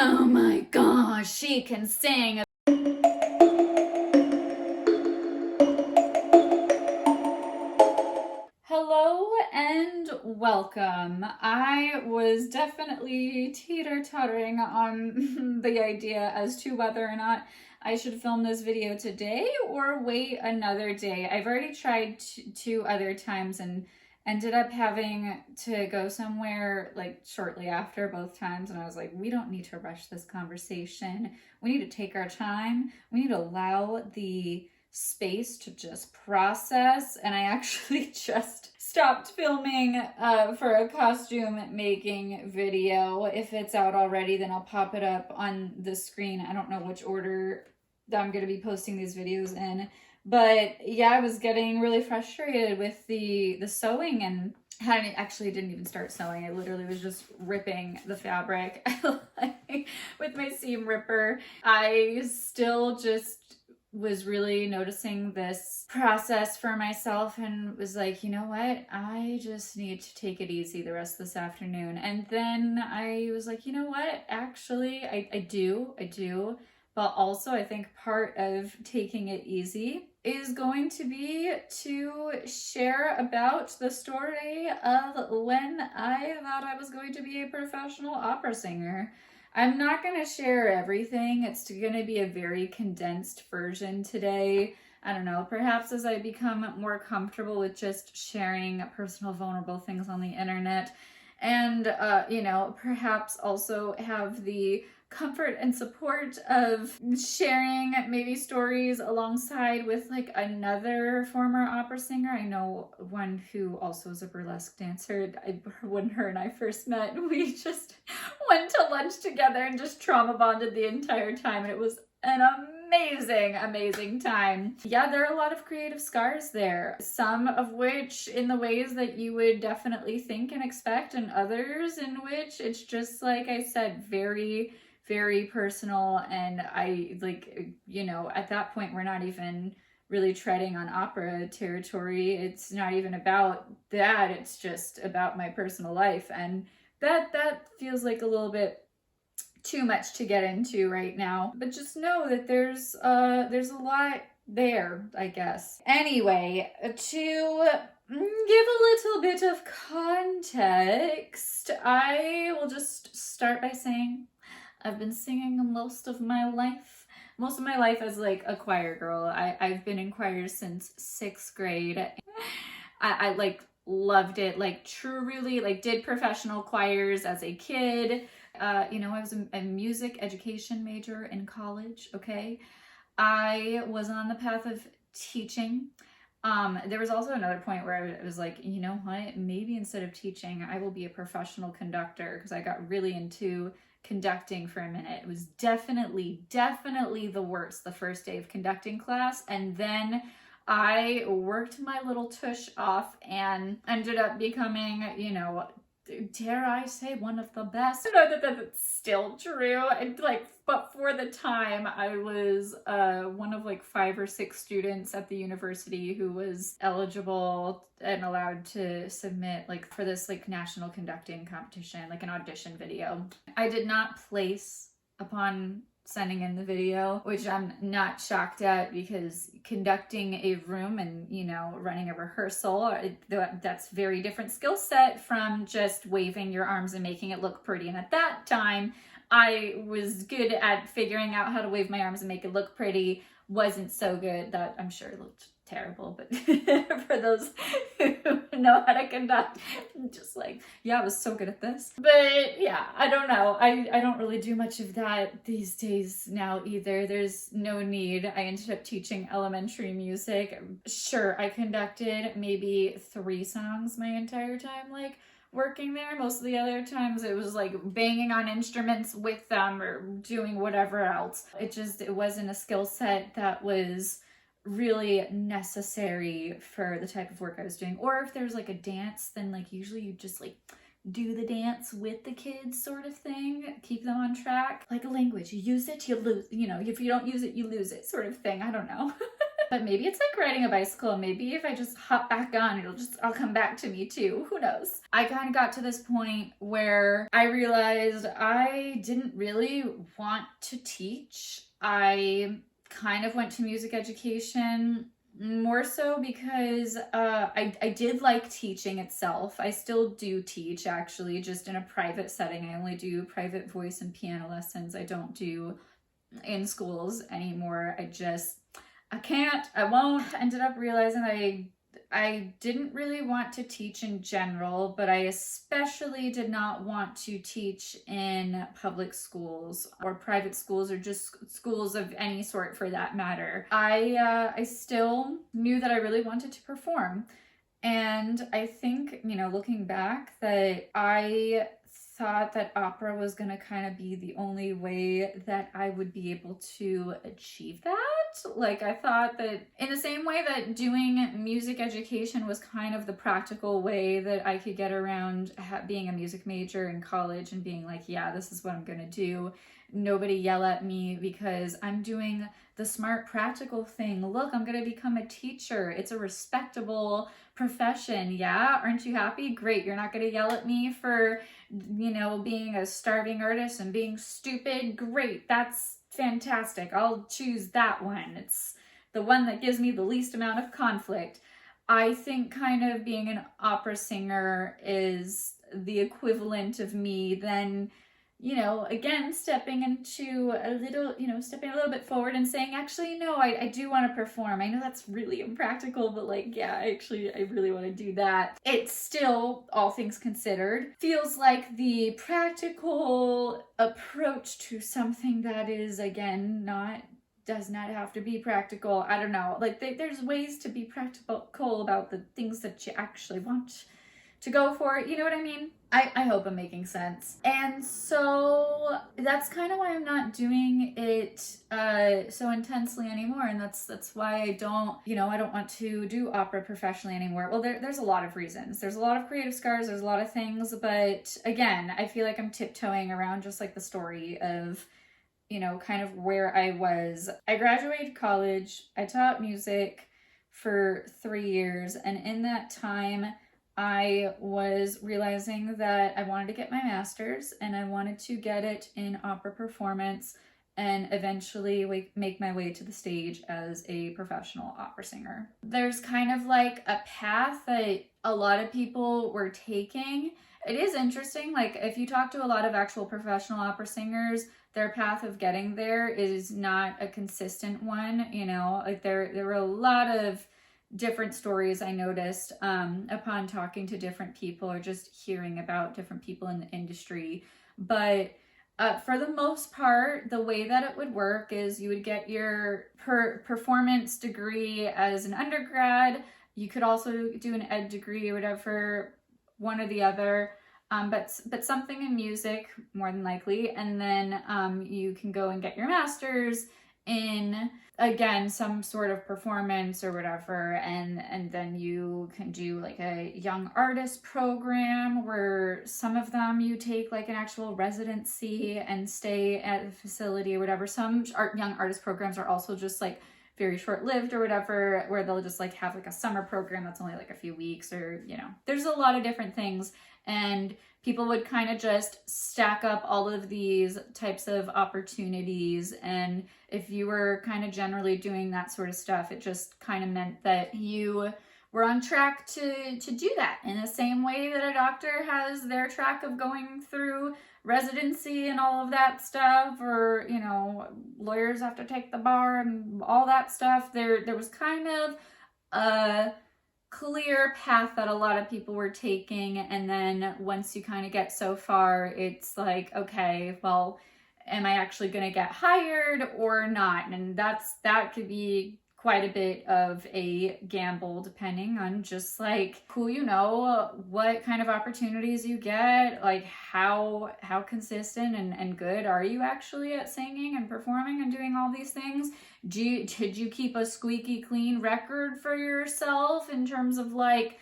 Oh my gosh, she can sing. Hello and welcome. I was definitely teeter-tottering on the idea as to whether or not I should film this video today or wait another day. I've already tried two other times and ended up having to go somewhere like shortly after both times, and I was like, we don't need to rush this conversation. We need to take our time. We need to allow the space to just process. And I actually just stopped filming for a costume making video. If it's out already, then I'll pop it up on the screen. I don't know which order that I'm going to be posting these videos in. But yeah, I was getting really frustrated with the sewing, and actually didn't even start sewing. I literally was just ripping the fabric with my seam ripper. I still just was really noticing this process for myself and was like, you know what? I just need to take it easy the rest of this afternoon. And then I was like, you know what? Actually, I do. But also, I think part of taking it easy is going to be to share about the story of when I thought I was going to be a professional opera singer. I'm not going to share everything. It's going to be a very condensed version today. I don't know, perhaps as I become more comfortable with just sharing personal, vulnerable things on the internet, and, perhaps also have the comfort and support of sharing maybe stories alongside with like another former opera singer. I know one who also is a burlesque dancer. When her and I first met, we just went to lunch together and just trauma bonded the entire time, and it was an amazing time. Yeah, there are a lot of creative scars there, some of which in the ways that you would definitely think and expect, and others in which it's just, like I said, very personal. And I at that point, we're not even really treading on opera territory. It's not even about that. It's just about my personal life, and that feels like a little bit too much to get into right now. But just know that there's a lot there, I guess. Anyway, to give a little bit of context, I will just start by saying I've been singing most of my life as like a choir girl. I've been in choir since 6th grade. I like loved it, like truly, like did professional choirs as a kid. I was a music education major in college, okay? I was on the path of teaching. There was also another point where I was like, you know what? Maybe instead of teaching, I will be a professional conductor, because I got really into conducting for a minute. It was definitely the worst the first day of conducting class, and then I worked my little tush off and ended up becoming, dare I say, one of the best. I know that that's still true. But for the time, I was one of like 5 or 6 students at the university who was eligible and allowed to submit like for this like national conducting competition, like an audition video. I did not place upon sending in the video, which I'm not shocked at, because conducting a room and, running a rehearsal, that's very different skill set from just waving your arms and making it look pretty. And at that time, I was good at figuring out how to wave my arms and make it look pretty. Wasn't so good. That, I'm sure, it looked terrible, but for those who know how to conduct, just like, yeah, I was so good at this. But yeah, I don't know. I don't really do much of that these days now either. There's no need. I ended up teaching elementary music. Sure, I conducted maybe 3 songs my entire time, like working there. Most of the other times it was like banging on instruments with them or doing whatever else. It wasn't a skill set that was really necessary for the type of work I was doing. Or if there's like a dance, then like usually you just like do the dance with the kids sort of thing, keep them on track. Like a language, you use it, you lose, if you don't use it, you lose it sort of thing. I don't know. but maybe it's like riding a bicycle. Maybe if I just hop back on, I'll come back to me too. Who knows? I kind of got to this point where I realized I didn't really want to teach. I kind of went to music education more so because I did like teaching itself. I still do teach, actually, just in a private setting. I only do private voice and piano lessons. I don't do in schools anymore. I can't, I won't. Ended up realizing I didn't really want to teach in general, but I especially did not want to teach in public schools or private schools or just schools of any sort for that matter. I still knew that I really wanted to perform. And I think, looking back, that I thought that opera was going to kind of be the only way that I would be able to achieve that. Like, I thought that in the same way that doing music education was kind of the practical way that I could get around being a music major in college and being like, yeah, this is what I'm going to do. Nobody yell at me because I'm doing the smart practical thing. Look, I'm going to become a teacher. It's a respectable profession. Yeah, aren't you happy? Great. You're not going to yell at me for, being a starving artist and being stupid. Great. That's fantastic. I'll choose that one. It's the one that gives me the least amount of conflict. I think kind of being an opera singer is the equivalent of me then, again, stepping a little bit forward and saying, actually, no, I do want to perform. I know that's really impractical, but I really want to do that. It's still, all things considered, feels like the practical approach to something that is, again, does not have to be practical. I don't know. There's ways to be practical about the things that you actually want to go for. You know what I mean? I hope I'm making sense. And so that's kind of why I'm not doing it so intensely anymore. And that's why I don't want to do opera professionally anymore. Well, there's a lot of reasons. There's a lot of creative scars. There's a lot of things. But again, I feel like I'm tiptoeing around just like the story of, kind of where I was. I graduated college. I taught music for 3 years. And in that time, I was realizing that I wanted to get my master's and I wanted to get it in opera performance and eventually make my way to the stage as a professional opera singer. There's kind of like a path that a lot of people were taking. It is interesting, like if you talk to a lot of actual professional opera singers, their path of getting there is not a consistent one, there were a lot of different stories I noticed upon talking to different people or just hearing about different people in the industry. But for the most part, the way that it would work is you would get your performance degree as an undergrad. You could also do an ed degree or whatever, one or the other. But something in music, more than likely. And then you can go and get your master's in, again, some sort of performance or whatever, and then you can do like a young artist program where some of them you take like an actual residency and stay at the facility or whatever. Some young artist programs are also just like very short-lived or whatever, where they'll just like have like a summer program that's only like a few weeks, or there's a lot of different things. And people would kind of just stack up all of these types of opportunities. And if you were kind of generally doing that sort of stuff, it just kind of meant that you were on track to do that in the same way that a doctor has their track of going through residency and all of that stuff, or, lawyers have to take the bar and all that stuff. There was kind of a clear path that a lot of people were taking, and then once you kind of get so far, it's like, okay, well, am I actually going to get hired or not? And that could be quite a bit of a gamble depending on just like who what kind of opportunities you get, like how consistent and good are you actually at singing and performing and doing all these things. Did you keep a squeaky clean record for yourself in terms of like,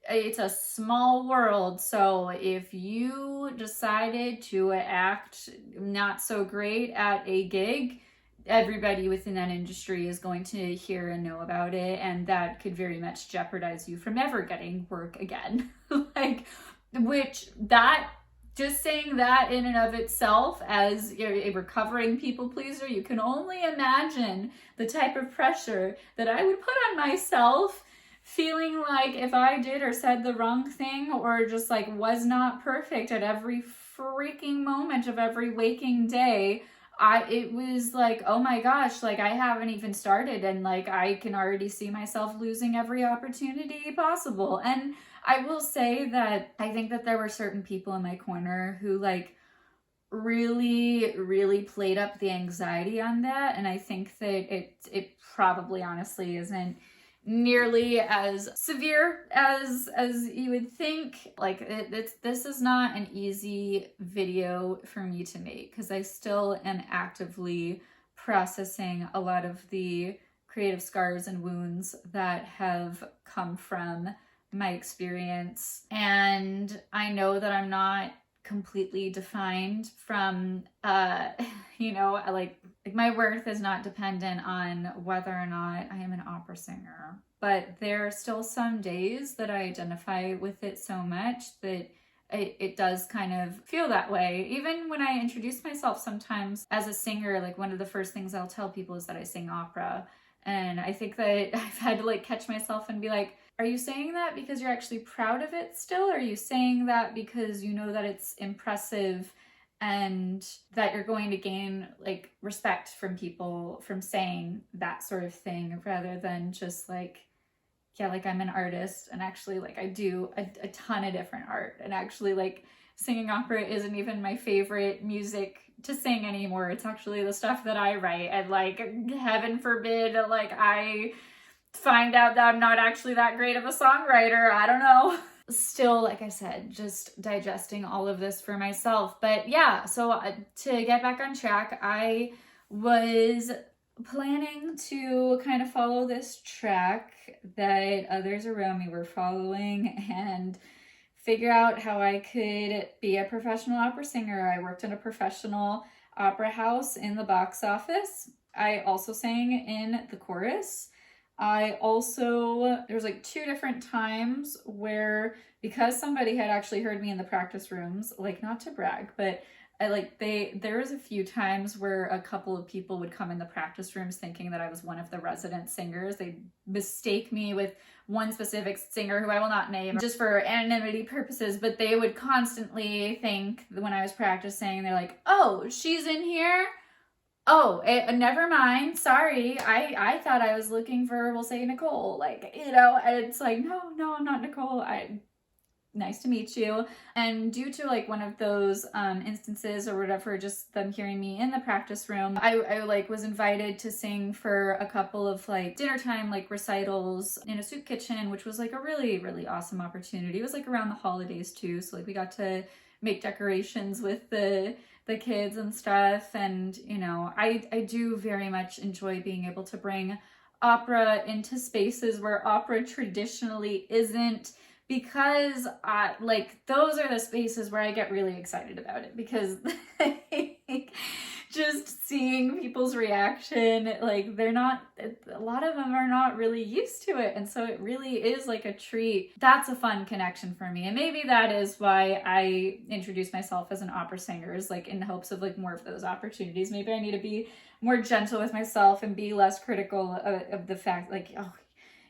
it's a small world, so if you decided to act not so great at a gig, everybody within that industry is going to hear and know about it, and that could very much jeopardize you from ever getting work again. Like, which that, just saying that in and of itself as a recovering people pleaser, you can only imagine the type of pressure that I would put on myself, feeling like if I did or said the wrong thing or just like was not perfect at every freaking moment of every waking day, it was like, oh my gosh, like I haven't even started, and like I can already see myself losing every opportunity possible. And I will say that I think that there were certain people in my corner who like really played up the anxiety on that, and I think that it probably honestly isn't nearly as severe as you would think. Like this is not an easy video for me to make because I still am actively processing a lot of the creative scars and wounds that have come from my experience, and I know that I'm not completely defined from like my worth is not dependent on whether or not I am an opera singer, but there are still some days that I identify with it so much that it does kind of feel that way. Even when I introduce myself sometimes as a singer, like one of the first things I'll tell people is that I sing opera, and I think that I've had to like catch myself and be like, are you saying that because you're actually proud of it still? Or are you saying that because you know that it's impressive and that you're going to gain like respect from people from saying that sort of thing, rather than just like, yeah, like I'm an artist and actually like I do a ton of different art, and actually like singing opera isn't even my favorite music to sing anymore. It's actually the stuff that I write, and like heaven forbid like I find out that I'm not actually that great of a songwriter. I don't know. Still, like I said, just digesting all of this for myself. But yeah, so to get back on track, I was planning to kind of follow this track that others around me were following and figure out how I could be a professional opera singer. I worked in a professional opera house in the box office. I also sang in the chorus. There was like 2 different times where, because somebody had actually heard me in the practice rooms, like not to brag, but there was a few times where a couple of people would come in the practice rooms thinking that I was one of the resident singers. They'd mistake me with one specific singer who I will not name just for anonymity purposes, but they would constantly think when I was practicing, they're like, oh, she's in here? Oh, never mind. Sorry. I thought I was looking for, we'll say, Nicole. Like, and it's like, no, I'm not Nicole. Nice to meet you. And due to like one of those instances or whatever, just them hearing me in the practice room, I like was invited to sing for a couple of like dinner time like recitals in a soup kitchen, which was like a really awesome opportunity. It was like around the holidays too, so like we got to make decorations with the kids and stuff. And I do very much enjoy being able to bring opera into spaces where opera traditionally isn't, because those are the spaces where I get really excited about it, because just seeing people's reaction, like a lot of them are not really used to it, and so it really is like a treat. That's a fun connection for me, and maybe that is why I introduced myself as an opera singer, is like in hopes of like more of those opportunities. Maybe I need to be more gentle with myself and be less critical of the fact like, oh,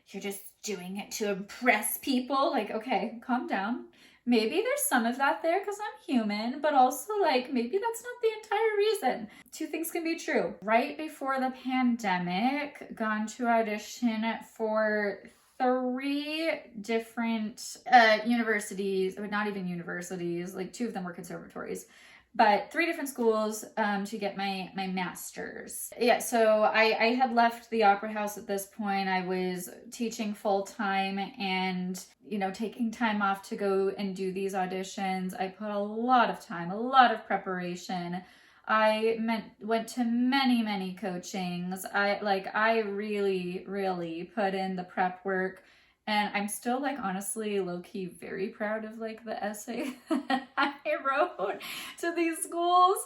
you're just doing it to impress people. Like, okay, calm down. Maybe there's some of that there because I'm human, but also like maybe that's not the entire reason. 2 things can be true. Right before the pandemic, gone to audition for 3 different universities, or not even universities, like 2 of them were conservatories, but 3 different schools to get my master's. Yeah, so I had left the opera house at this point. I was teaching full-time and, taking time off to go and do these auditions. I put a lot of time, a lot of preparation. I went to many coachings. I really put in the prep work And I'm still like honestly low-key very proud of like the essay that I wrote to these schools.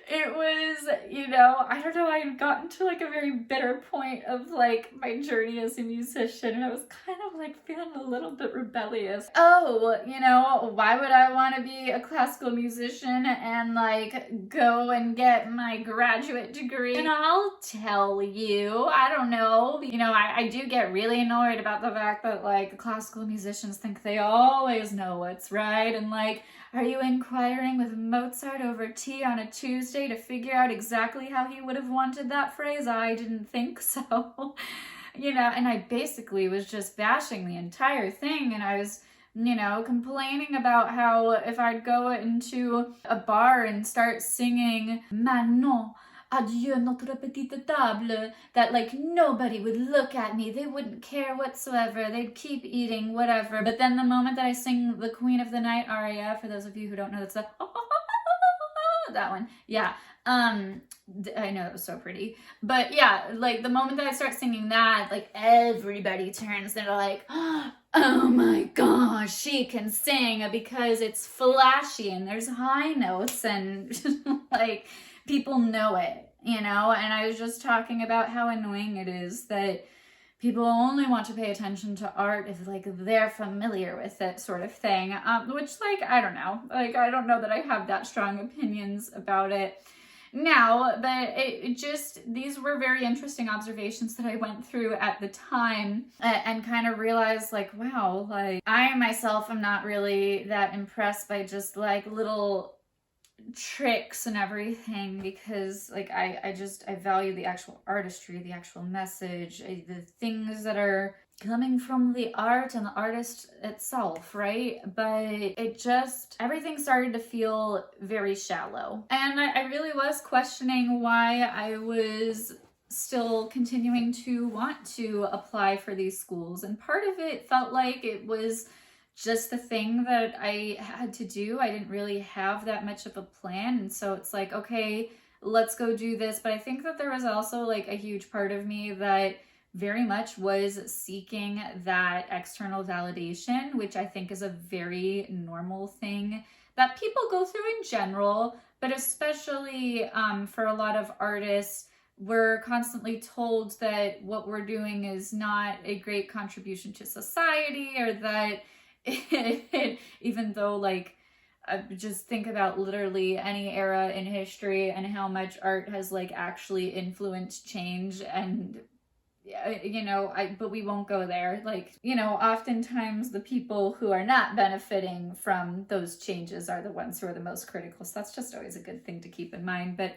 It was, you know, I don't know, I had gotten to like a very bitter point of like my journey as a musician, and I was kind of like feeling a little bit rebellious. Oh, you know, why would I want to be a classical musician and like go and get my graduate degree? And I'll tell you, I don't know, you know, I do get really annoyed about the fact that like classical musicians think they always know what's right, and like, are you inquiring with Mozart over tea on a Tuesday to figure out exactly how he would have wanted that phrase? I didn't think so. You know, and I basically was just bashing the entire thing, and I was, you know, complaining about how if I'd go into a bar and start singing Manon, adieu notre petite table, that like nobody would look at me, they wouldn't care whatsoever, they'd keep eating, whatever. But then the moment that I sing the Queen of the Night aria, for those of you who don't know, that's the that one, yeah, I know it was so pretty, but yeah, like the moment that I start singing that, like everybody turns, they're like, oh my gosh, she can sing, because it's flashy and there's high notes and like people know it, you know. And I was just talking about how annoying it is that people only want to pay attention to art if like they're familiar with it, sort of thing, which like I don't know that I have that strong opinions about it now, but it just, these were very interesting observations that I went through at the time, and kind of realized like, wow, like I myself am not really that impressed by just like little tricks and everything, because like I value the actual artistry, the actual message, the things that are coming from the art and the artist itself, right? But it just, everything started to feel very shallow, and I really was questioning why I was still continuing to want to apply for these schools. And part of it felt like it was just the thing that I had to do. I didn't really have that much of a plan, and so it's like, okay, let's go do this. But I think that there was also like a huge part of me that very much was seeking that external validation, which I think is a very normal thing that people go through in general, but especially for a lot of artists. We're constantly told that what we're doing is not a great contribution to society, or that even though like just think about literally any era in history and how much art has like actually influenced change, and you know, but we won't go there. Like, you know, oftentimes the people who are not benefiting from those changes are the ones who are the most critical. So that's just always a good thing to keep in mind, but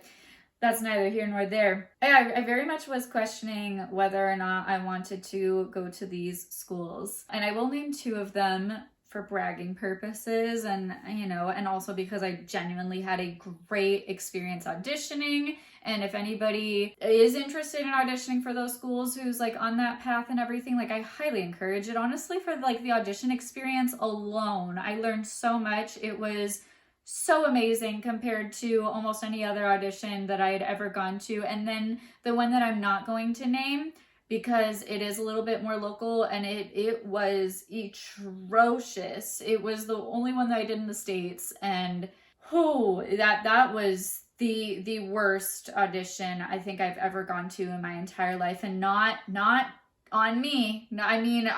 that's neither here nor there. I very much was questioning whether or not I wanted to go to these schools. And I will name two of them for bragging purposes, and, you know, and also because I genuinely had a great experience auditioning. And if anybody is interested in auditioning for those schools who's like on that path and everything, like I highly encourage it. Honestly, for like the audition experience alone, I learned so much. It was so amazing compared to almost any other audition that I had ever gone to. And then the one that I'm not going to name, because it is a little bit more local, and it was atrocious. It was the only one that I did in the States, and that was the worst audition I think I've ever gone to in my entire life. And not on me. I mean,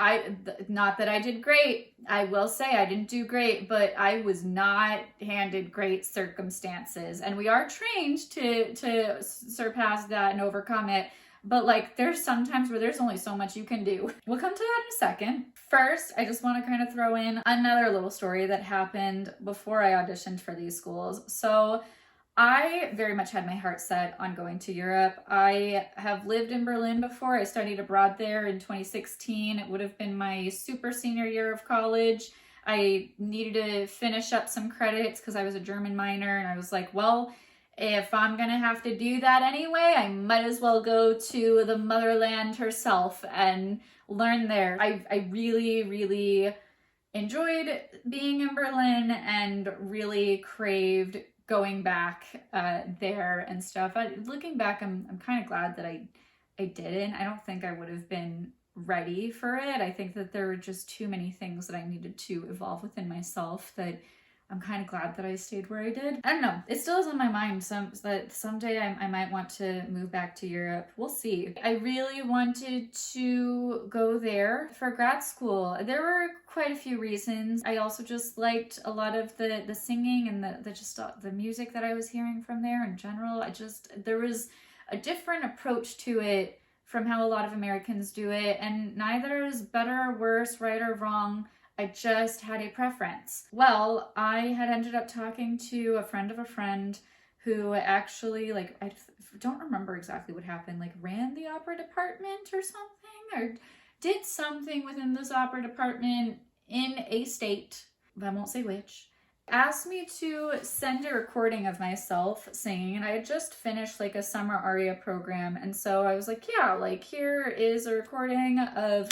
not that I did great. I will say I didn't do great, but I was not handed great circumstances. And we are trained to surpass that and overcome it. But like, there's sometimes where there's only so much you can do. We'll come to that in a second. First, I just want to kind of throw in another little story that happened before I auditioned for these schools. So I very much had my heart set on going to Europe. I have lived in Berlin before. I studied abroad there in 2016. It would have been my super senior year of college. I needed to finish up some credits because I was a German minor, and I was like, well, if I'm gonna have to do that anyway, I might as well go to the motherland herself and learn there. I really, really enjoyed being in Berlin and really craved going back there and stuff. Looking back, I'm kind of glad that I didn't. I don't think I would have been ready for it. I think that there were just too many things that I needed to evolve within myself that I'm kind of glad that I stayed where I did. I don't know. It still is on my mind that someday I might want to move back to Europe. We'll see. I really wanted to go there for grad school. There were quite a few reasons. I also just liked a lot of the singing and the music that I was hearing from there in general. There was a different approach to it from how a lot of Americans do it, and neither is better or worse, right or wrong. I just had a preference. Well, I had ended up talking to a friend of a friend who actually, like, I don't remember exactly what happened, like ran the opera department or something, or did something within this opera department in a state, but I won't say which, asked me to send a recording of myself singing, and I had just finished like a summer aria program, and so I was like, yeah, like here is a recording of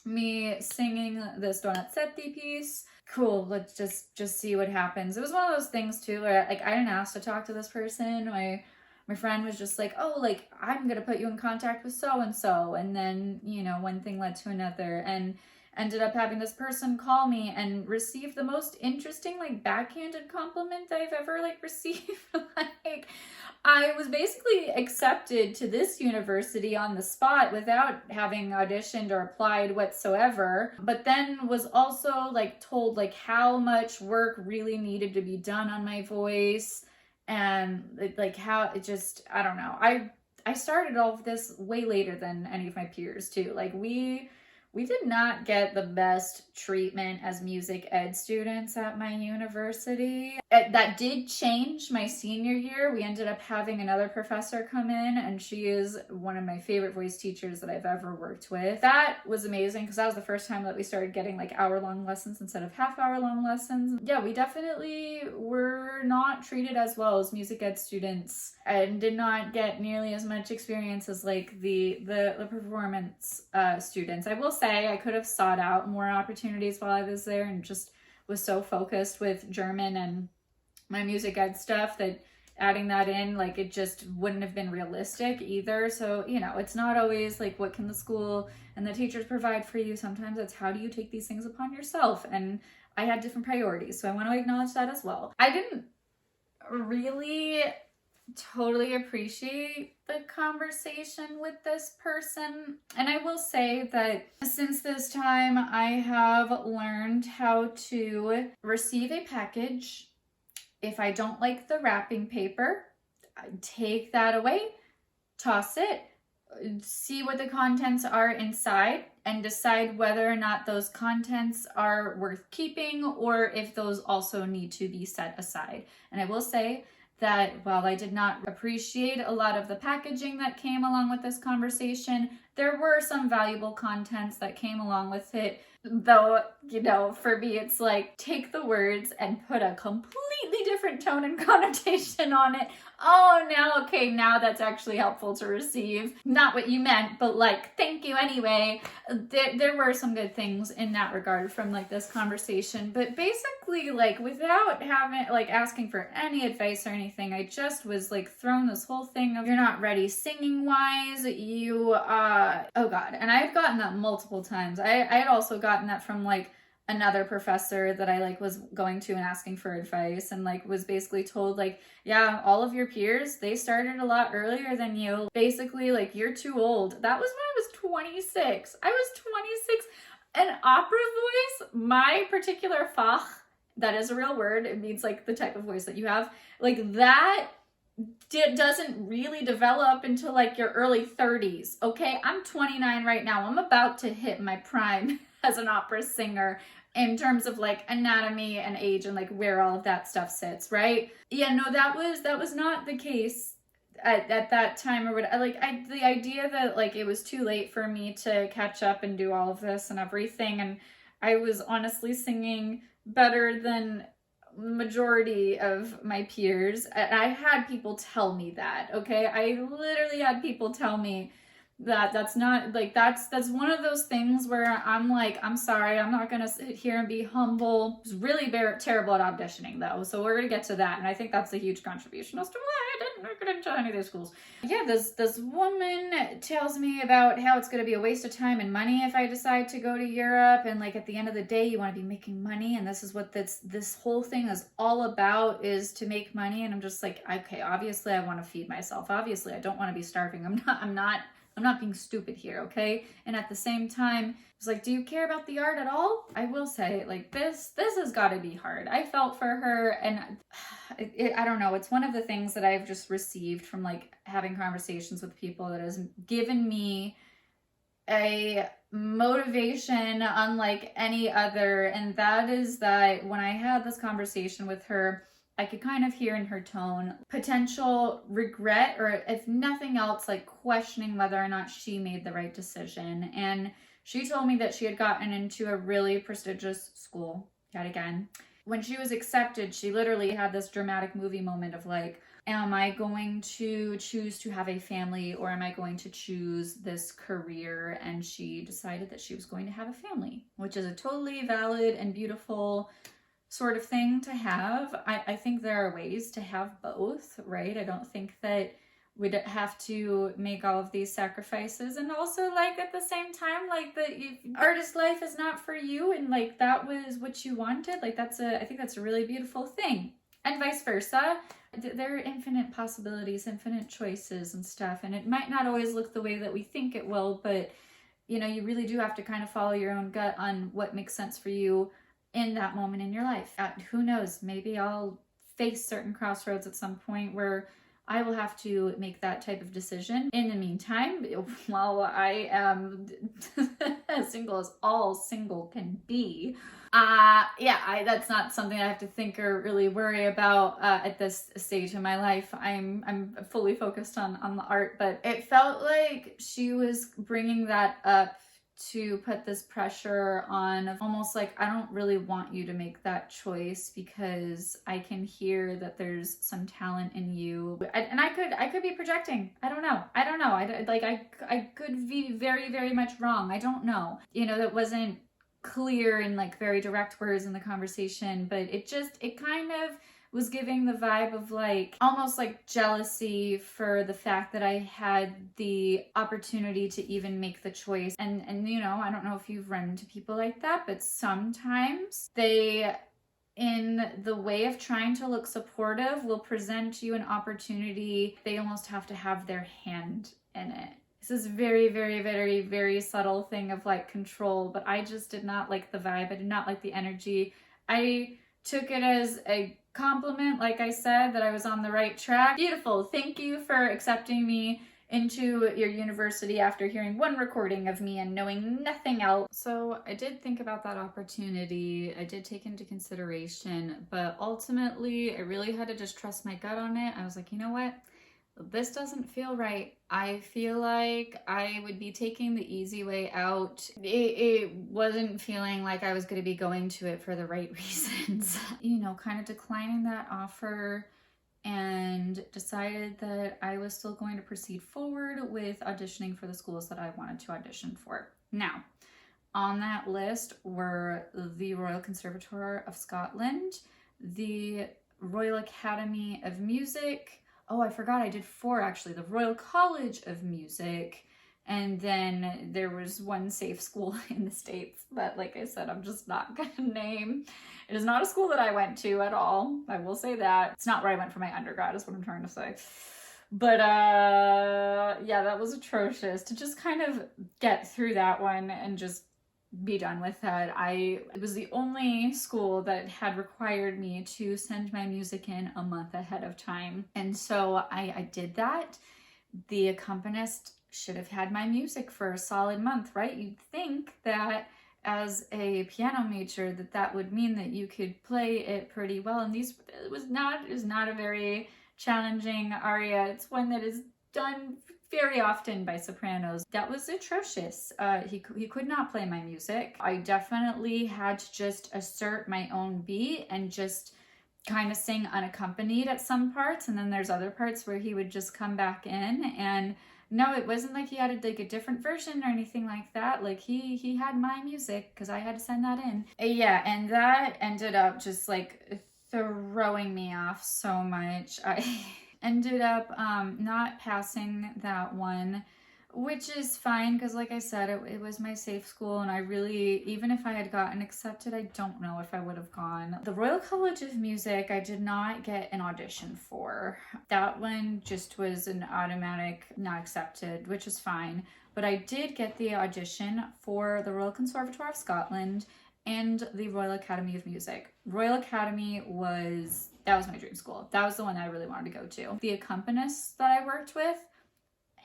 me singing this Donizetti piece. Cool, let's just see what happens. It was one of those things too where like I didn't ask to talk to this person. My friend was just like, oh, like I'm gonna put you in contact with so and so, and then, you know, one thing led to another, and ended up having this person call me and receive the most interesting like backhanded compliment I've ever like received. Like I was basically accepted to this university on the spot without having auditioned or applied whatsoever, but then was also like told like how much work really needed to be done on my voice, and like how it just, I don't know. I started all of this way later than any of my peers too. Like we did not get the best treatment as music ed students at my university. That did change my senior year. We ended up having another professor come in, and she is one of my favorite voice teachers that I've ever worked with. That was amazing because that was the first time that we started getting like hour-long lessons instead of half-hour-long lessons. Yeah, we definitely were not treated as well as music ed students and did not get nearly as much experience as like the performance students. I will say I could have sought out more opportunities while I was there, and just was so focused with German and my music ed stuff that adding that in, like, it just wouldn't have been realistic either. So, you know, it's not always like what can the school and the teachers provide for you. Sometimes it's how do you take these things upon yourself, and I had different priorities, so I want to acknowledge that as well. I didn't really totally appreciate the conversation with this person, and I will say that since this time I have learned how to receive a package. If I don't like the wrapping paper, I take that away, toss it, see what the contents are inside, and decide whether or not those contents are worth keeping or if those also need to be set aside. And I will say that while I did not appreciate a lot of the packaging that came along with this conversation, there were some valuable contents that came along with it. Though, you know, for me, it's like, take the words and put a completely different tone and connotation on it. Oh, now that's actually helpful to receive. Not what you meant, but like, thank you anyway. There were some good things in that regard from like this conversation, but basically like without having like asking for any advice or anything, I just was like thrown this whole thing of you're not ready singing wise. Oh God. And I've gotten that multiple times. I had also gotten that from like another professor that I like was going to and asking for advice, and like was basically told like, yeah, all of your peers, they started a lot earlier than you. Basically like, you're too old. That was when I was 26. I was 26. An opera voice, my particular Fach, that is a real word. It means like the type of voice that you have. Like that doesn't really develop until like your early 30s. Okay, I'm 29 right now. I'm about to hit my prime as an opera singer in terms of like anatomy and age and like where all of that stuff sits, right? Yeah, no, that was not the case at that time or whatever. Like the idea that like it was too late for me to catch up and do all of this and everything, and I was honestly singing better than majority of my peers. And I had people tell me that, okay? I literally had people tell me that's not like, that's one of those things where I'm like, I'm sorry, I'm not gonna sit here and be humble. I was really terrible at auditioning though, so we're gonna get to that, and I think that's a huge contribution as to why I didn't get into any of their schools. Yeah, this woman tells me about how it's going to be a waste of time and money if I decide to go to Europe, and like at the end of the day you want to be making money, and this is what this whole thing is all about, is to make money. And I'm just like, okay, obviously I want to feed myself, obviously I don't want to be starving. I'm not being stupid here, okay? And at the same time, it's like, do you care about the art at all? I will say, like, this has got to be hard. I felt for her, and I don't know. It's one of the things that I've just received from, like, having conversations with people that has given me a motivation unlike any other, and that is that when I had this conversation with her, I could kind of hear in her tone potential regret, or if nothing else, like questioning whether or not she made the right decision. And she told me that she had gotten into a really prestigious school, yet again. When she was accepted, she literally had this dramatic movie moment of like, am I going to choose to have a family, or am I going to choose this career? And she decided that she was going to have a family, which is a totally valid and beautiful sort of thing to have. I think there are ways to have both, right? I don't think that we'd have to make all of these sacrifices. And also, like, at the same time, like, the artist life is not for you, and like that was what you wanted, like I think that's a really beautiful thing. And vice versa. There are infinite possibilities, infinite choices and stuff, and it might not always look the way that we think it will, but you know, you really do have to kind of follow your own gut on what makes sense for you in that moment in your life. Who knows, maybe I'll face certain crossroads at some point where I will have to make that type of decision. In the meantime, while I am as single as all single can be, that's not something I have to think or really worry about at this stage in my life. I'm fully focused on the art, but it felt like she was bringing that up to put this pressure on, almost like, I don't really want you to make that choice because I can hear that there's some talent in you. And I could be projecting. I don't know. I could be very, very much wrong. I don't know. You know, that wasn't clear in like very direct words in the conversation, but it kind of was giving the vibe of like almost like jealousy for the fact that I had the opportunity to even make the choice. And you know, I don't know if you've run into people like that, but sometimes they, in the way of trying to look supportive, will present you an opportunity. They almost have to have their hand in it. This is very, very, very, very subtle thing of like control, but I just did not like the vibe. I did not like the energy. I took it as a compliment, like I said, that I was on the right track. Beautiful. Thank you for accepting me into your university after hearing one recording of me and knowing nothing else. So I did think about that opportunity. I did take into consideration, but ultimately I really had to just trust my gut on it. I was like, you know what? This doesn't feel right. I feel like I would be taking the easy way out. It wasn't feeling like I was going to be going to it for the right reasons. You know, kind of declining that offer, and decided that I was still going to proceed forward with auditioning for the schools that I wanted to audition for. Now, on that list were the Royal Conservatoire of Scotland, the Royal Academy of Music. Oh, I forgot I did 4 actually. The Royal College of Music. And then there was one safe school in the States that, like I said, I'm just not going to name. It is not a school that I went to at all. I will say that. It's not where I went for my undergrad is what I'm trying to say. But yeah, that was atrocious. To just kind of get through that one and just be done with that. It was the only school that had required me to send my music in a month ahead of time. And so I did that. The accompanist should have had my music for a solid month, right? You'd think that as a piano major that would mean that you could play it pretty well. And it was not a very challenging aria. It's one that is done very often by sopranos. That was atrocious. He could not play my music. I definitely had to just assert my own beat and just kind of sing unaccompanied at some parts, and then there's other parts where he would just come back in. And no, it wasn't like he had like a different version or anything like that. Like he had my music because I had to send that in. Yeah, and that ended up just like throwing me off so much. Ended up not passing that one, which is fine because, like I said, it was my safe school, and I really, even if I had gotten accepted, I don't know if I would have gone. The Royal College of Music, I did not get an audition for. That one just was an automatic not accepted, which is fine. But I did get the audition for the Royal Conservatoire of Scotland and the Royal Academy of Music. Royal Academy that was my dream school. That was the one I really wanted to go to. The accompanist that I worked with,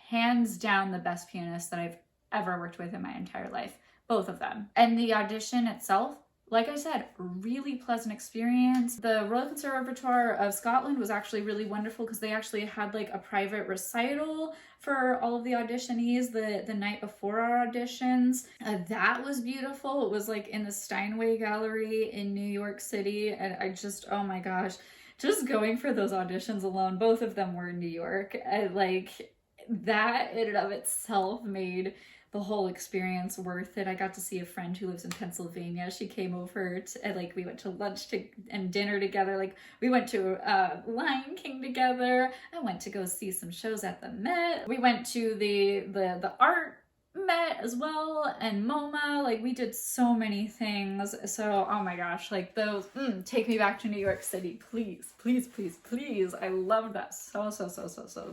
hands down the best pianist that I've ever worked with in my entire life. Both of them. And the audition itself, like I said, really pleasant experience. The Royal Conservatoire of Scotland was actually really wonderful because they actually had like a private recital for all of the auditionees the night before our auditions. That was beautiful. It was like in the Steinway Gallery in New York City, and I just, oh my gosh, just going for those auditions alone, both of them were in New York, and like that in and of itself made the whole experience worth it. I got to see a friend who lives in Pennsylvania. She came over and like we went to lunch and dinner together. Like we went to Lion King together. I went to go see some shows at the Met. We went to the art Met as well, and MoMA. Like we did so many things. So oh my gosh, like those take me back to New York City, please, please, please, please. I loved that so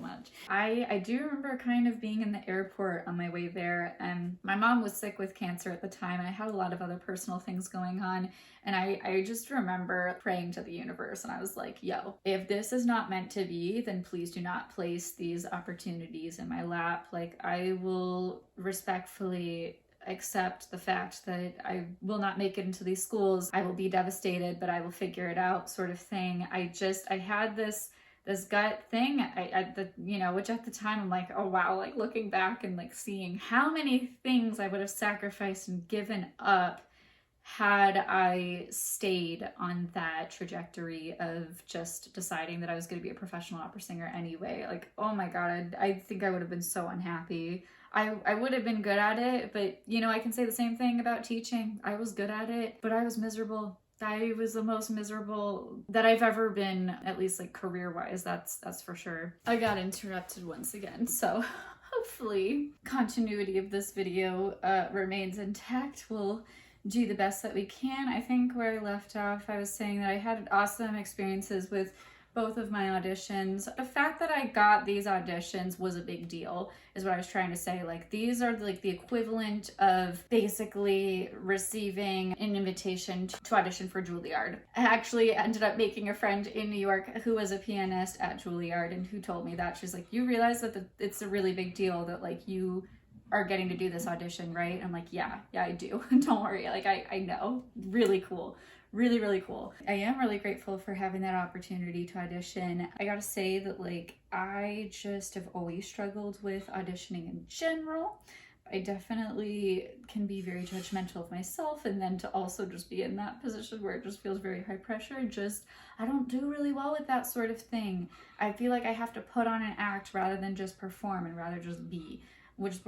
much. I do remember kind of being in the airport on my way there, and my mom was sick with cancer at the time. I had a lot of other personal things going on, and I just remember praying to the universe, and I was like, yo, if this is not meant to be, then please do not place these opportunities in my lap. Like I will respectfully accept the fact that I will not make it into these schools. I will be devastated, but I will figure it out, sort of thing. I had this gut thing, which at the time I'm like, oh wow, like looking back and like seeing how many things I would have sacrificed and given up had I stayed on that trajectory of just deciding that I was going to be a professional opera singer anyway. Like, oh my God, I think I would have been so unhappy. I would have been good at it, but I can say the same thing about teaching. I was good at it, but I was miserable. I was the most miserable that I've ever been, at least like career-wise, that's for sure. I got interrupted once again, so hopefully continuity of this video remains intact. We'll do the best that we can. I think where I left off, I was saying that I had awesome experiences with both of my auditions. The fact that I got these auditions was a big deal, is what I was trying to say. Like, these are like the equivalent of basically receiving an invitation to audition for Juilliard. I actually ended up making a friend in New York who was a pianist at Juilliard, and who told me that. She's like, you realize that it's a really big deal that like you are getting to do this audition, right? I'm like, yeah, I do. Don't worry. Like, I know. Really cool. Really, really cool. I am really grateful for having that opportunity to audition. I gotta say that like, I just have always struggled with auditioning in general. I definitely can be very judgmental of myself, and then to also just be in that position where it just feels very high pressure, I don't do really well with that sort of thing. I feel like I have to put on an act rather than just perform, and rather just be, which is,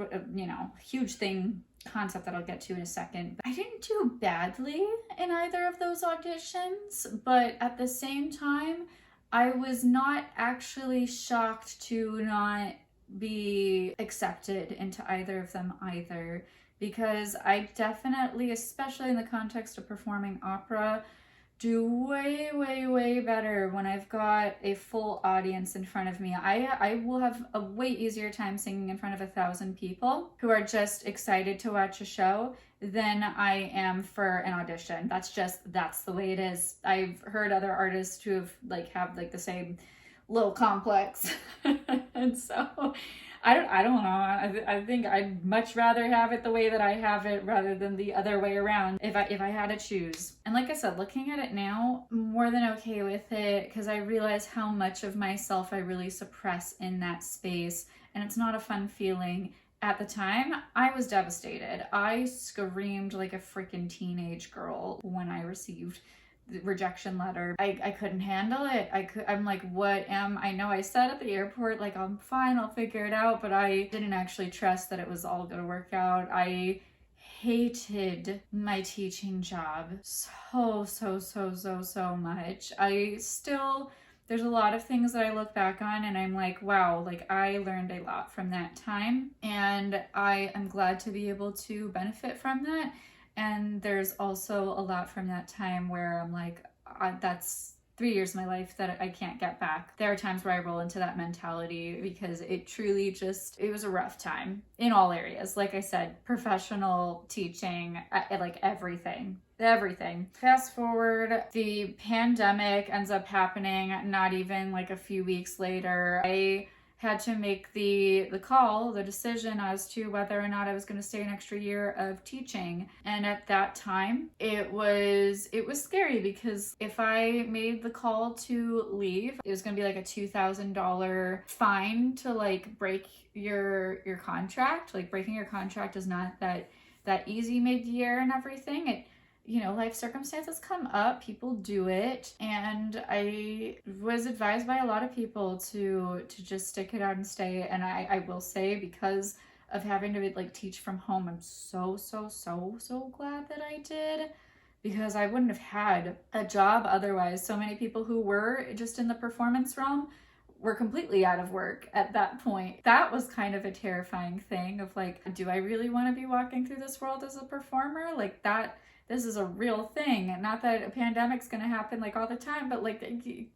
huge concept that I'll get to in a second. I didn't do badly in either of those auditions, but at the same time, I was not actually shocked to not be accepted into either of them either, because I definitely, especially in the context of performing opera, do way better when I've got a full audience in front of me. I will have a way easier time singing in front of 1,000 people who are just excited to watch a show than I am for an audition. That's the way it is. I've heard other artists who have the same little complex. And so I don't know. I think I'd much rather have it the way that I have it rather than the other way around if I had to choose. And like I said, looking at it now, I'm more than okay with it, because I realize how much of myself I really suppress in that space, and it's not a fun feeling. At the time, I was devastated. I screamed like a freaking teenage girl when I received rejection letter. I couldn't handle it. I'm like, I know I said at the airport, like, I'm fine, I'll figure it out, but I didn't actually trust that it was all gonna work out. I hated my teaching job so much. I still there's a lot of things that I look back on and I'm like, wow, like I learned a lot from that time, and I am glad to be able to benefit from that. And there's also a lot from that time where I'm like, that's 3 years of my life that I can't get back. There are times where I roll into that mentality because it truly it was a rough time in all areas. Like I said, professional, teaching, like everything. Fast forward, the pandemic ends up happening not even like a few weeks later. I had to make the decision as to whether or not I was going to stay an extra year of teaching. And at that time, it was scary because if I made the call to leave, it was going to be like a $2,000 fine to like break your contract. Like breaking your contract is not that easy mid-year and everything. Life circumstances come up, people do it, and I was advised by a lot of people to just stick it out and stay. And I will say, because of having to like teach from home, I'm so glad that I did, because I wouldn't have had a job otherwise. So many people who were just in the performance realm were completely out of work at that point. That was kind of a terrifying thing of like, do I really want to be walking through this world as a performer? Like that, this is a real thing. Not that a pandemic's gonna happen like all the time, but like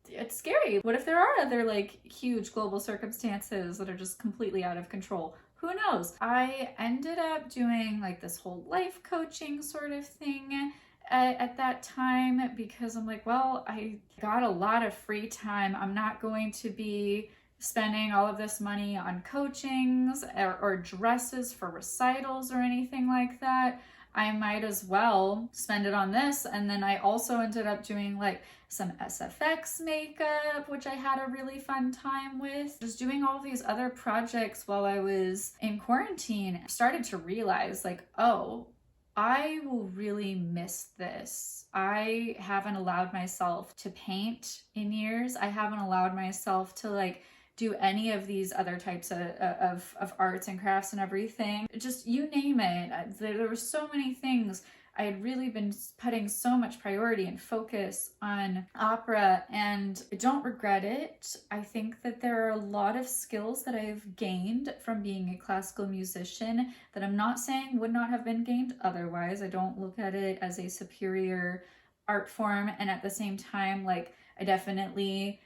it's scary. What if there are other like huge global circumstances that are just completely out of control? Who knows? I ended up doing like this whole life coaching sort of thing at that time because I'm like, well, I got a lot of free time. I'm not going to be spending all of this money on coachings or dresses for recitals or anything like that. I might as well spend it on this. And then I also ended up doing like some SFX makeup, which I had a really fun time with. Just doing all these other projects while I was in quarantine. I started to realize like, oh, I will really miss this. I haven't allowed myself to paint in years. I haven't allowed myself to like do any of these other types of arts and crafts and everything. Just you name it. There were so many things. I had really been putting so much priority and focus on opera, and I don't regret it. I think that there are a lot of skills that I've gained from being a classical musician that I'm not saying would not have been gained otherwise. I don't look at it as a superior art form, and at the same time, like I definitely,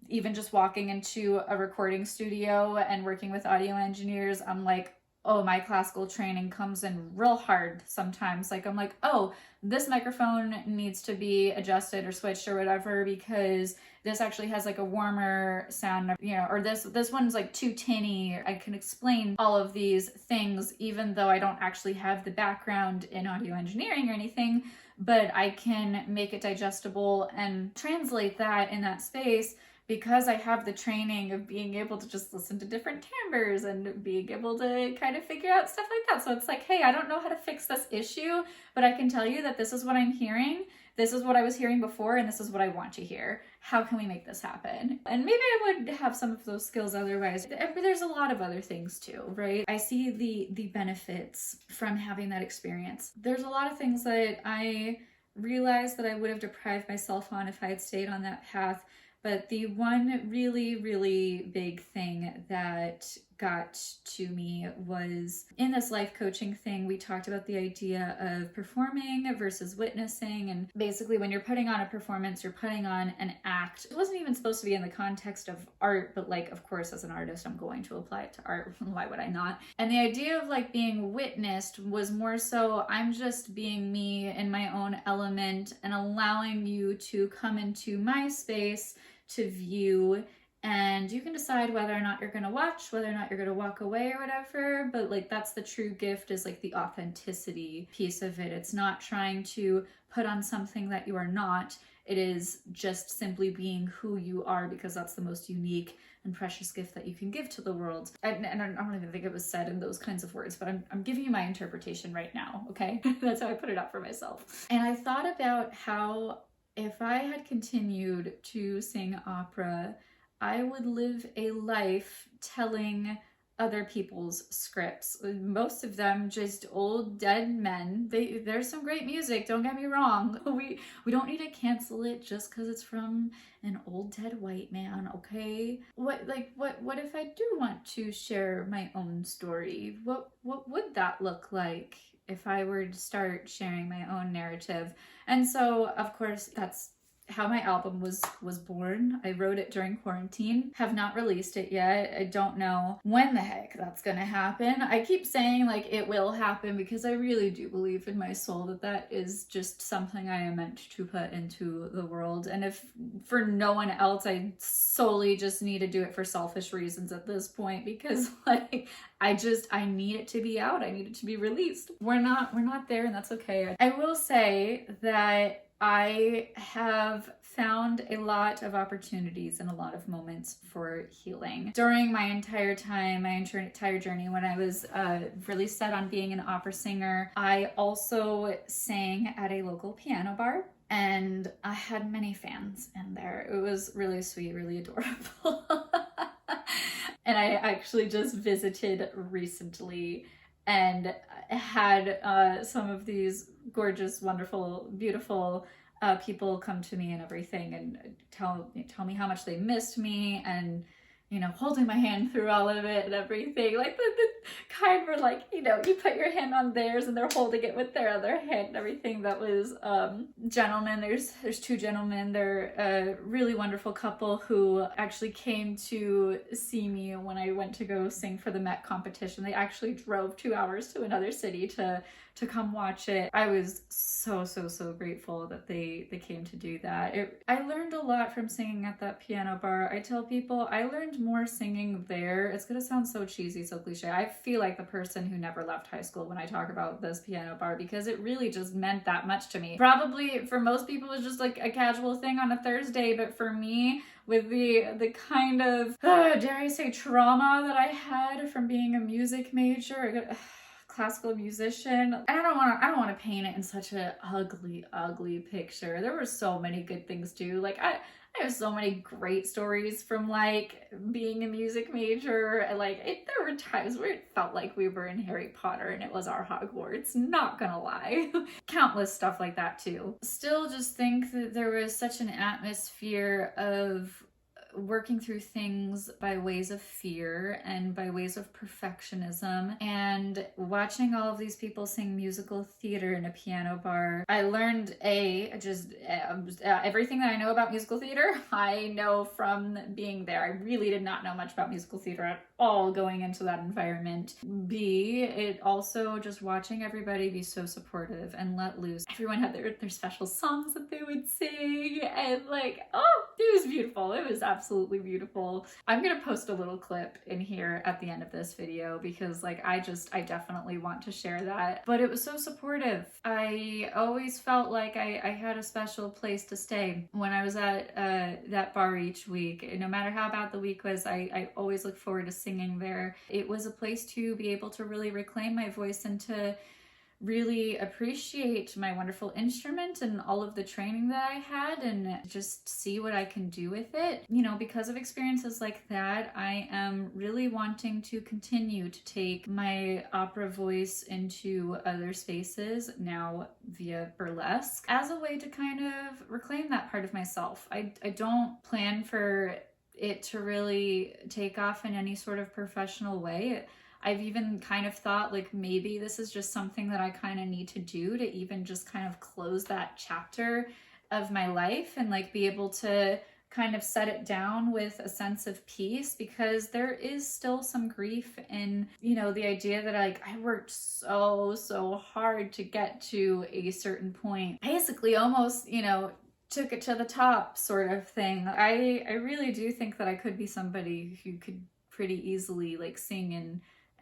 even just walking into a recording studio and working with audio engineers, I'm like, oh, my classical training comes in real hard sometimes. Like I'm like, oh, this microphone needs to be adjusted or switched or whatever because this actually has like a warmer sound, or this one's like too tinny. I can explain all of these things even though I don't actually have the background in audio engineering or anything, but I can make it digestible and translate that in that space because I have the training of being able to just listen to different timbres and being able to kind of figure out stuff like that. So it's like, hey, I don't know how to fix this issue, but I can tell you that this is what I'm hearing. This is what I was hearing before, and this is what I want to hear. How can we make this happen? And maybe I would have some of those skills otherwise. But there's a lot of other things too, right? I see the benefits from having that experience. There's a lot of things that I realized that I would have deprived myself on if I had stayed on that path. But the one really, really big thing that got to me was in this life coaching thing, we talked about the idea of performing versus witnessing. And basically when you're putting on a performance, you're putting on an act. It wasn't even supposed to be in the context of art, but like, of course, as an artist, I'm going to apply it to art. Why would I not? And the idea of like being witnessed was more so I'm just being me in my own element and allowing you to come into my space to view, and you can decide whether or not you're going to watch, whether or not you're going to walk away or whatever. But like that's the true gift, is like the authenticity piece of it. It's not trying to put on something that you are not. It is just simply being who you are, because that's the most unique and precious gift that you can give to the world. And I don't even think it was said in those kinds of words, but I'm giving you my interpretation right now, okay? That's how I put it up for myself. And I thought about how if I had continued to sing opera, I would live a life telling other people's scripts. Most of them just old dead men. There's some great music, don't get me wrong. We don't need to cancel it just because it's from an old dead white man, okay? What if I do want to share my own story? What would that look like if I were to start sharing my own narrative? And so, of course, that's how my album was born. I wrote it during quarantine, have not released it yet. I don't know when the heck that's gonna happen. I keep saying like it will happen because I really do believe in my soul that that is just something I am meant to put into the world. And if for no one else, I solely just need to do it for selfish reasons at this point, because like I need it to be out. I need it to be released. We're not there, and that's okay. I will say that I have found a lot of opportunities and a lot of moments for healing during my entire time, my entire journey. When I was really set on being an opera singer, I also sang at a local piano bar, and I had many fans in there. It was really sweet, really adorable. And I actually just visited recently and had some of these gorgeous, wonderful, beautiful people come to me and everything and tell me how much they missed me, and holding my hand through all of it and everything. Like the kind where like, you put your hand on theirs and they're holding it with their other hand and everything. That was gentlemen. There's two gentlemen. They're a really wonderful couple who actually came to see me when I went to go sing for the Met competition. They actually drove 2 hours to another city to come watch it. I was so grateful that they came to do that. I learned a lot from singing at that piano bar. I tell people I learned more singing there. It's gonna sound so cheesy, so cliche. I feel like the person who never left high school when I talk about this piano bar, because it really just meant that much to me. Probably for most people it's just like a casual thing on a Thursday, but for me, with the kind of dare I say trauma that I had from being a music major, classical musician. And I don't want to paint it in such an ugly picture. There were so many good things too. Like I have so many great stories from like being a music major. There were times where it felt like we were in Harry Potter and it was our Hogwarts, not gonna lie. Countless stuff like that too. Still just think that there was such an atmosphere of working through things by ways of fear and by ways of perfectionism, and watching all of these people sing musical theater in a piano bar. I learned everything that I know about musical theater, I know from being there. I really did not know much about musical theater at all going into that environment. B, it also just watching everybody be so supportive and let loose. Everyone had their special songs that they would sing, and it was beautiful. It was absolutely beautiful. I'm gonna post a little clip in here at the end of this video because I definitely want to share that. But it was so supportive. I always felt like I had a special place to stay when I was at that bar each week. No matter how bad the week was, I always look forward to singing there. It was a place to be able to really reclaim my voice and to really appreciate my wonderful instrument and all of the training that I had, and just see what I can do with it. Because of experiences like that, I am really wanting to continue to take my opera voice into other spaces, now via burlesque, as a way to kind of reclaim that part of myself. I don't plan for it to really take off in any sort of professional way. I've even kind of thought maybe this is just something that I kind of need to do to even just kind of close that chapter of my life and be able to kind of set it down with a sense of peace, because there is still some grief in, the idea that I worked so hard to get to a certain point. Basically almost, took it to the top sort of thing. I really do think that I could be somebody who could pretty easily sing in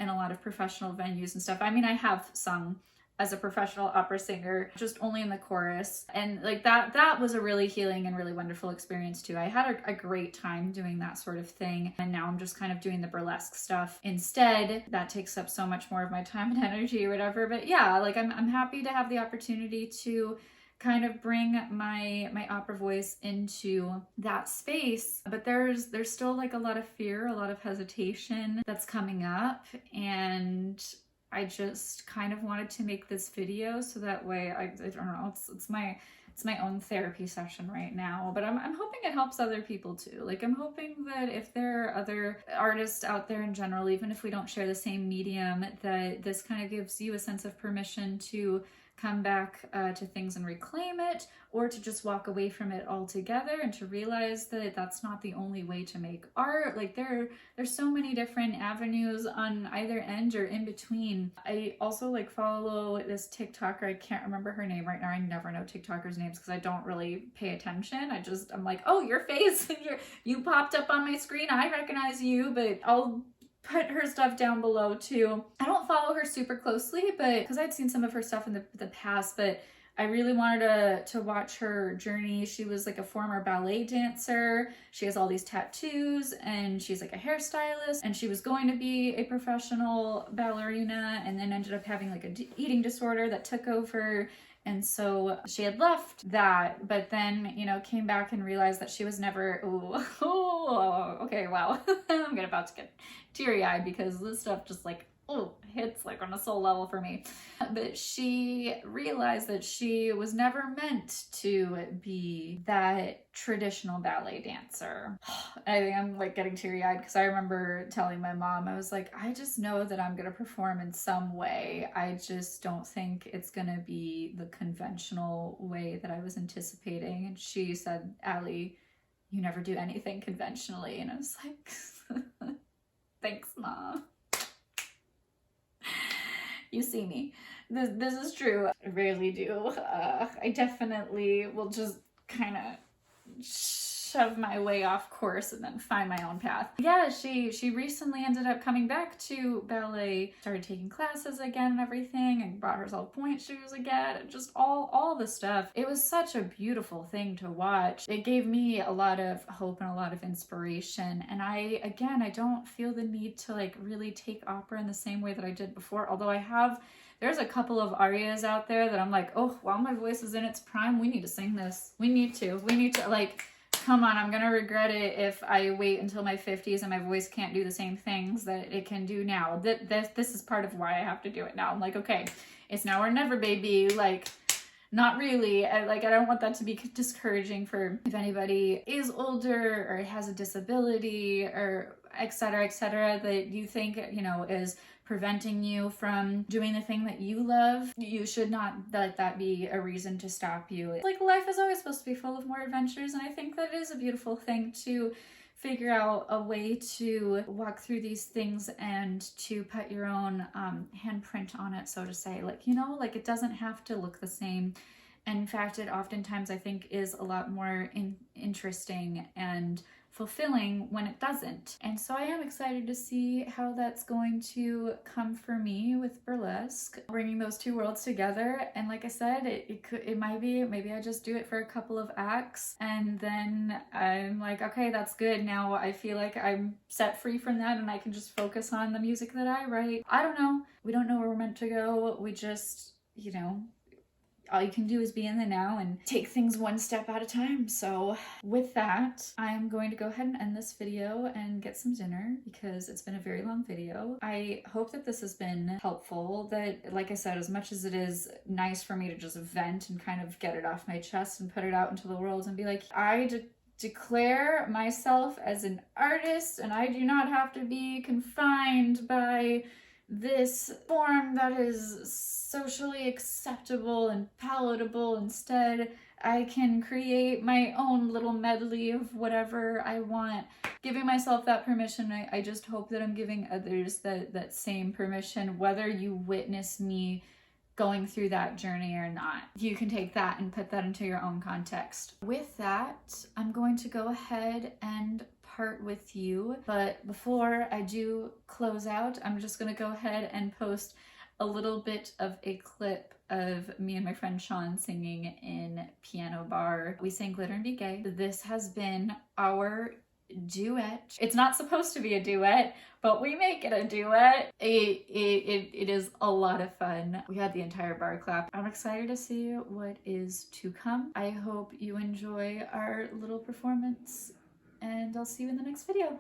a lot of professional venues and stuff. I mean, I have sung as a professional opera singer, just only in the chorus. And that was a really healing and really wonderful experience too. I had a great time doing that sort of thing. And now I'm just kind of doing the burlesque stuff instead. That takes up so much more of my time and energy or whatever. But yeah, I'm happy to have the opportunity to kind of bring my opera voice into that space. But there's still like a lot of fear, a lot of hesitation that's coming up, and I just kind of wanted to make this video so that way I don't know, it's my own therapy session right now, but I'm hoping it helps other people too. Like, I'm hoping that if there are other artists out there in general, even if we don't share the same medium, that this kind of gives you a sense of permission to come back to things and reclaim it, or to just walk away from it altogether and to realize that that's not the only way to make art. Like, there's so many different avenues on either end or in between. I also like follow this TikToker. I can't remember her name right now. I never know TikTokers' names because I don't really pay attention. I'm like, oh, your face, you popped up on my screen. I recognize you, but I'll put her stuff down below too. I don't follow her super closely, but because I'd seen some of her stuff in the past, but I really wanted to watch her journey. She was like a former ballet dancer. She has all these tattoos, and she's like a hairstylist, and she was going to be a professional ballerina and then ended up having like a eating disorder that took over. And so she had left that, but then, you know, came back and realized that she was never, okay, wow. I'm about to get teary-eyed because this stuff just like, hits like on a soul level for me. But she realized that she was never meant to be that traditional ballet dancer. I think I'm like getting teary-eyed because I remember telling my mom, I was like, I just know that I'm gonna perform in some way. I just don't think it's gonna be the conventional way that I was anticipating. And she said, Allie, you never do anything conventionally. And I was like, thanks, Mom. You see me. This is true. I rarely do. I definitely will just kind of shove my way off course and then find my own path. Yeah, she recently ended up coming back to ballet, started taking classes again and everything, and bought herself pointe shoes again, and just all the stuff. It was such a beautiful thing to watch. It gave me a lot of hope and a lot of inspiration. And I don't feel the need to like really take opera in the same way that I did before, although there's a couple of arias out there that I'm like, oh, while my voice is in its prime, we need to sing this. We need to like, come on, I'm gonna regret it if I wait until my 50s and my voice can't do the same things that it can do now. This is part of why I have to do it now. I'm like, okay, it's now or never, baby. Like, not really. I don't want that to be discouraging for if anybody is older or has a disability or et cetera, that you think, you know, is preventing you from doing the thing that you love. You should not let that be a reason to stop you. Like, life is always supposed to be full of more adventures, and I think that is a beautiful thing to figure out a way to walk through these things and to put your own handprint on it, so to say. Like, you know, like, it doesn't have to look the same. And in fact, it oftentimes I think is a lot more interesting and fulfilling when it doesn't. And so I am excited to see how that's going to come for me with burlesque, bringing those two worlds together. And like I said, it might be, maybe I just do it for a couple of acts and then I'm like, okay, that's good. Now I feel like I'm set free from that and I can just focus on the music that I write. I don't know. We don't know where we're meant to go. We just, you know, all you can do is be in the now and take things one step at a time. So with that, I'm going to go ahead and end this video and get some dinner because it's been a very long video. I hope that this has been helpful, that, like I said, as much as it is nice for me to just vent and kind of get it off my chest and put it out into the world and be like, I declare myself as an artist and I do not have to be confined by this form that is socially acceptable and palatable. Instead, I can create my own little medley of whatever I want. Giving myself that permission, I just hope that I'm giving others that same permission, whether you witness me going through that journey or not. You can take that and put that into your own context. With that, I'm going to go ahead and part with you. But before I do close out, I'm just going to go ahead and post a little bit of a clip of me and my friend Sean singing in Piano Bar. We sang Glitter and Be Gay. This has been our duet. It's not supposed to be a duet, but we make it a duet. It is a lot of fun. We had the entire bar clap. I'm excited to see what is to come. I hope you enjoy our little performance, and I'll see you in the next video.